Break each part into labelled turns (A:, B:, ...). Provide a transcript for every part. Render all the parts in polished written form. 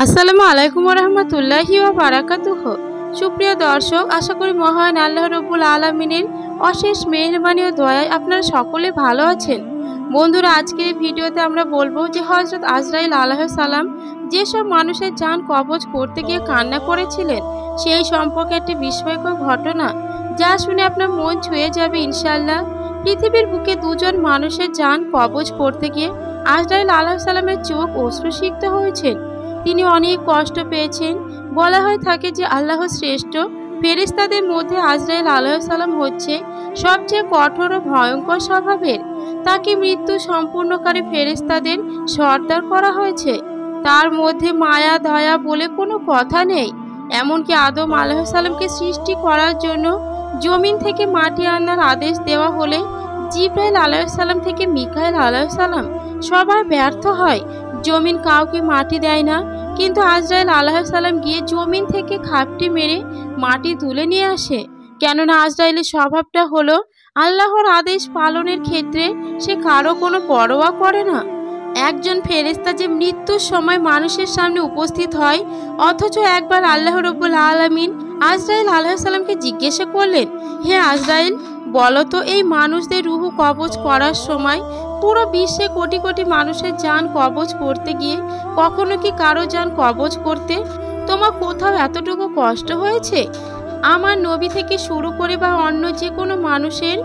A: আসসালামু আলাইকুম রহমতুল্লাহি ওয়া বারাকাতুহু। সুপ্রিয় দর্শক, আশা করি মহান আল্লাহ রব্বুল আলামিনের অশেষ মেহেরবানি ও দয়ায় আপনারা সকলে ভালো আছেন। বন্ধুরা, আজকের ভিডিওতে আমরা বলবো যে হযরত আজরাইল আলাইহিস সালাম যেসব মানুষের জান কবজ করতে গিয়ে কান্না করেছিলেন সেই সম্পর্কে একটি বিস্ময়কর ঘটনা, যা শুনে আপনার মন ছুঁয়ে যাবে ইনশাআল্লাহ। পৃথিবীর বুকে দুজন মানুষের জান কবজ করতে গিয়ে আজরাইল আলাইহিস সালামের চোখ অশ্রুসিক্ত হয়েছেন। তিনি অনেক কষ্ট পেয়েছেন। বলা হয়ে থাকে যে আল্লাহর শ্রেষ্ঠ ফেরেশতাদের মধ্যে আজরাইল আলাইহিস সালাম হচ্ছে সবচেয়ে কঠোর ও ভয়ঙ্কর স্বভাবের। তাকে মৃত্যু সম্পূর্ণকারী ফেরেশতাদের সর্দার করা হয়েছে। তার মধ্যে মায়া দয়া বলে কোনো কথা নেই। এমনকি আদম আলাইহিস সালামকে সৃষ্টি করার জন্য জমিন থেকে মাটি আনার আদেশ দেওয়া হলে জিবরাইল আলাইহিস সালাম থেকে মিকাইল আলাইহিস সালাম সবাই ব্যর্থ হয়। জমিন কাউকে মাটি দেয় না, কিন্তু আজরাইল আলাইহিস সালাম গিয়ে জমিন থেকে খাপটি মেরে মাটি তুলে নিয়ে আসে। কেননা আজরাইলের স্বভাবটা হলো আল্লাহর আদেশ পালনের ক্ষেত্রে সে কারো কোনো পরোয়া করে না। একজন ফেরেশতা যে মৃত্যুর সময় মানুষের সামনে উপস্থিত হয়, অথচ একবার আল্লাহ রব্বুল আলামিন আজরাইল আলাইহিস সালামকে জিজ্ঞাসা করলেন, হে আজরাইল, বলো তো এই মানুষদের রুহু কবজ করার সময় পুরো বিশ্বে কোটি কোটি মানুষের জান কবজ করতে গিয়ে কখনো কি কারো জান কবজ করতে তোমার কোথাও এতটুকু কষ্ট হয়েছে? আমার নবী থেকে শুরু করে বা অন্য যে কোনো মানুষের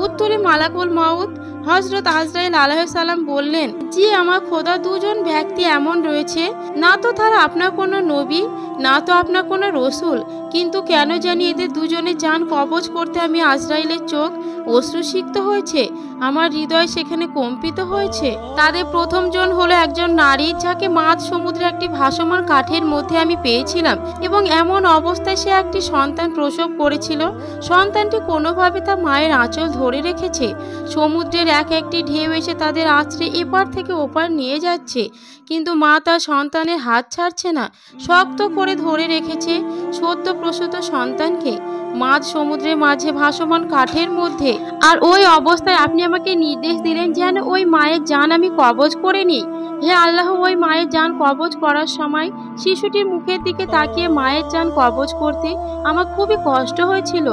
A: উত্তরে মালাকুল মাউত হযরত আজরাইল আলাইহিস সালাম বললেন, জি আমার খোদা, দুজন ব্যক্তি এমন রয়েছে, না তো তারা আপনার কোনো নবী, না তো আপনার কোনো রসুল, কিন্তু কেন জানি এদের দুজনের জান কবজ করতে আমি আজরাইলের চোখ অশ্রুসিক্ত হয়েছে, আমার হৃদয় সেখানে কম্পিত হয়েছে। তাদের প্রথম জন হলো একজন নারী, যাকে মাঝ সমুদ্রে একটি ভাসমান কাঠের মধ্যে আমি পেয়েছিলাম, এবং এমন অবস্থায় সে একটি সন্তান প্রসব করেছিল। সন্তানটি কোনোভাবে তার মায়ের আঁচল ধরে রেখেছে। সমুদ্রের এক একটি ঢেউ এসে তাদের আঁচড়ে এপার থেকে ওপার নিয়ে যাচ্ছে, কিন্তু মা তার সন্তানের হাত ছাড়ছে না, শক্ত করে ধরে রেখেছে সদ্য প্রসূত সন্তানকে মাঝ সমুদ্রের মাঝে ভাসমান কাঠের মধ্যে। আর ওই অবস্থায় আপনি আমাকে নির্দেশ দিলেন যেন ওই মায়ের জান আমি কবজ করে নিই। হে আল্লাহ, ওই মায়ের জান কবজ করার সময় শিশুটির মুখের দিকে তাকিয়ে মায়ের জান কবজ করতে আমার খুবই কষ্ট হয়েছিল।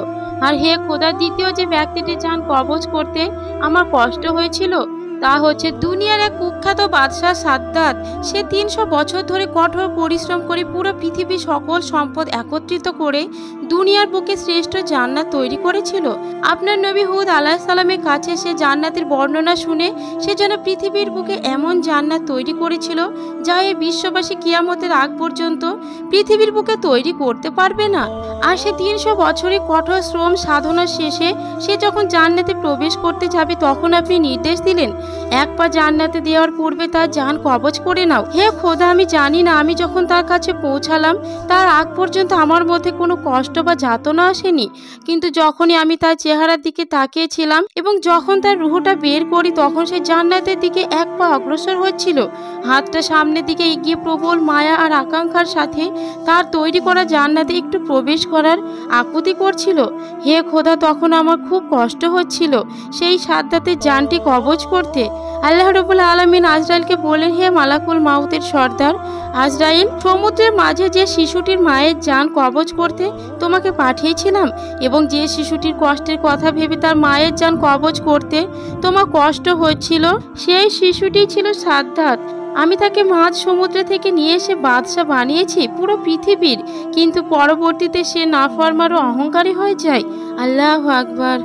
A: আর হে খোদা, দ্বিতীয় যে ব্যক্তিটির জান কবজ করতে আমার কষ্ট হয়েছিল তা হচ্ছে দুনিয়ার এক কুখ্যাত বাদশাহ সাদ্দাত। সে 300 বছর ধরে কঠোর পরিশ্রম করে পুরো পৃথিবীর সকল সম্পদ একত্রিত করে দুনিয়ার বুকে শ্রেষ্ঠ জান্নাত তৈরি করেছিল। আপনার নবী হুদ আলাইহিস সালামের কাছে সে জান্নাতের বর্ণনা শুনে সে যেন পৃথিবীর বুকে এমন জান্নাত তৈরি করেছিল যা এই বিশ্ববাসী কিয়ামতের আগ পর্যন্ত পৃথিবীর বুকে তৈরি করতে পারবে না। আর সে 300 বছরের কঠোর শ্রম সাধনা শেষে সে যখন জান্নাতে প্রবেশ করতে যাবে, তখন আপনি নির্দেশ দিলেন, এক পা জান্নাতে দেওয়ার পূর্বে তার জান কবজ করে নাও। হে খোদা, আমি জানি না আমি যখন তার কাছে পৌঁছালাম তার আগ পর্যন্ত আমার মধ্যে কোনো কষ্ট বা যাতনা আসেনি, কিন্তু যখনই আমি তার চেহারার দিকে তাকিয়েছিলাম এবং যখন তার রুহটা বের করি, তখন সে জান্নাতের দিকে এক পা অগ্রসর হচ্ছিল, হাতটা সামনের দিকে এগিয়ে প্রবল মায়া আর আকাঙ্ক্ষার সাথে তার তৈরি করা জান্নাতে একটু প্রবেশ করার আকুতি করছিল। হে খোদা, তখন আমার খুব কষ্ট হচ্ছিল সেই সাদ্দাতের জানটি কবজ করতে। আল্লাহ রাব্বুল আলামিন আজরাইলকে বলেন, হে মালাকুল মাউতের সর্দার আজরাইল, সমুদ্রের মাঝে যে শিশুটির মায়ের জান কবজ করতে তোমাকে পাঠিয়েছিলাম এবং যে শিশুটির কষ্টের কথা ভেবে তার মায়ের জান কবজ করতে তোমার কষ্ট হচ্ছিল, সেই শিশুটি ছিল সাদ্দাত। আমি তাকে মাঝ সমুদ্র থেকে নিয়ে এসে বাদশা বানিয়েছি পুরো পৃথিবীর, কিন্তু পরবর্তীতে সে নাফরমান ও অহংকারী হয়ে যায়। আল্লাহু আকবার।